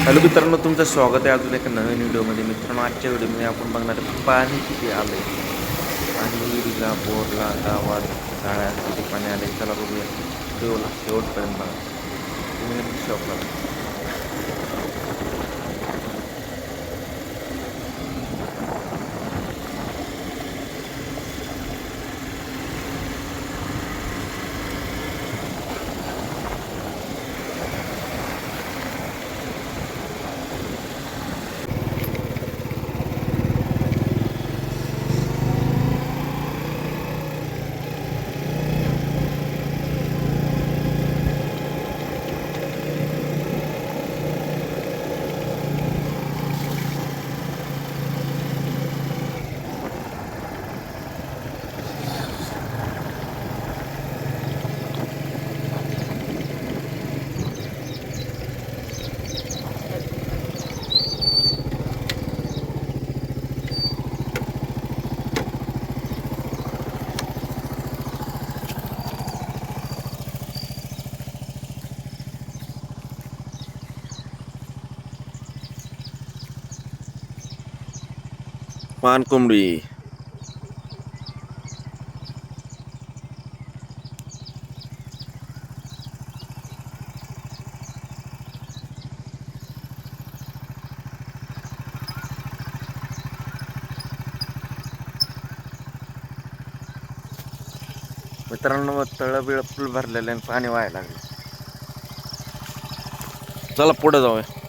Hello मित्रांनो, तुमचं स्वागत आहे अजून एका नवीन व्हिडिओमध्ये. मित्रांनो, आजच्या व्हिडिओमध्ये आपण बघणार आहे पाणी किती आलं आहे. पाणी विहिरीला, बोरला, गावात, जाळ्यात किती पाणी आलं आहे. चला बघूया, व्हिडिओला शेवटपर्यंत बघा, तुम्ही नक्की शॉक करा. पानकोंबडी मित्रांनो, तळं बिळ फुल भरलेलं आणि पाणी व्हायला लागलं. चला पुढे जाऊया.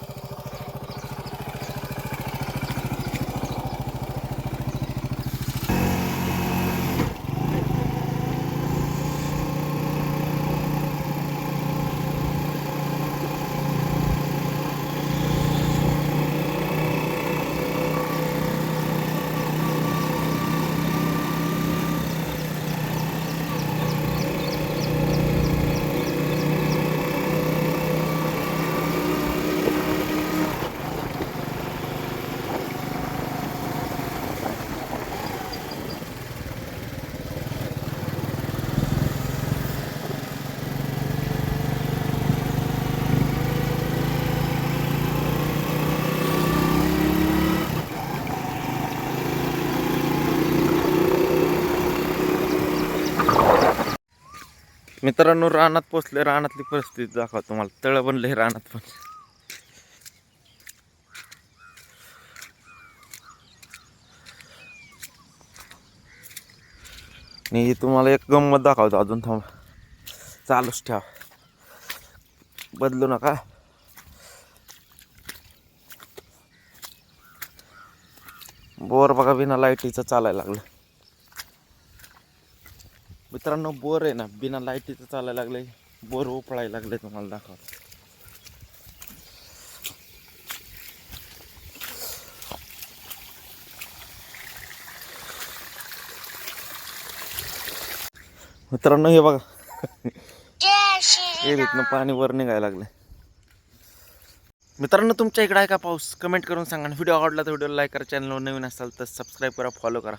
मित्रांनो, रानात पोचले. रानातली परिस्थिती दाखवा तुम्हाला. तळं बनले रानात पण. आणि तुम्हाला एक गंमत दाखवतो अजून. थांबा, चालूच ठेवा, बदलू नका. बोर बघा, बिना लाईटीचं चालायला लागलं. मित्रांनो, बोर आहे ना, बिना लाईटीचं चालायला लागले. बोर उपळायला लागले. तुम्हाला दाखवतो. मित्रांनो, हे बघा, विहिरीतनं पाणी वर निघायला लागलं. मित्रांनो, तुमच्या इकडे आहे का पाऊस? कमेंट करून सांगा. व्हिडिओ आवडला तर व्हिडिओला लाईक करा. चॅनलवर नवीन असाल तर सबस्क्राईब करा, फॉलो करा.